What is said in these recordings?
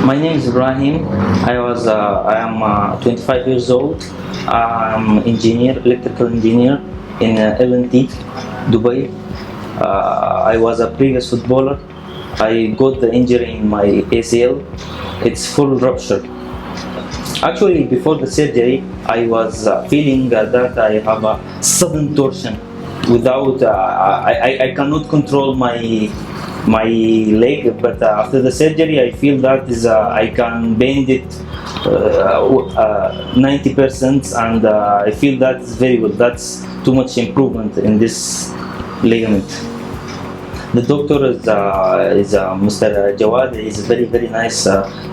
My name is Ibrahim. I am 25 years old. I'm electrical engineer in L&T, Dubai. I was a previous footballer. I got the injury in my ACL. It's full rupture. Actually, before the surgery, I was feeling that I have a sudden torsion. Without, I cannot control my leg, but after the surgery, I feel that I can bend it 90%, and I feel that is very good. That's too much improvement in this ligament. The doctor is Mr. Jawad. He's very nice.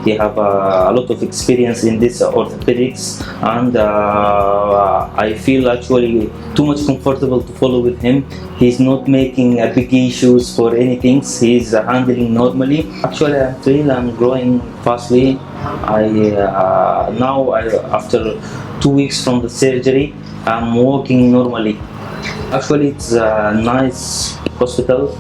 He have a lot of experience in this orthopedics, and I feel actually too much comfortable to follow with him. He's not making big issues for anything. He's handling normally. Actually, I'm growing fastly. After 2 weeks from the surgery, I'm walking normally. Actually, it's a nice hospital.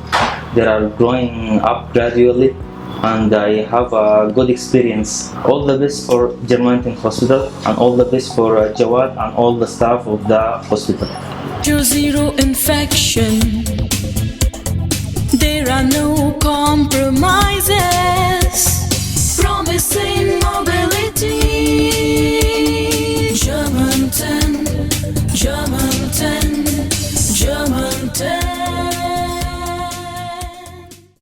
They are growing up gradually, and I have a good experience. All the best for Germanten Hospital, and all the best for Jawad and all the staff of the hospital. Zero infection. There are no compromises. Promising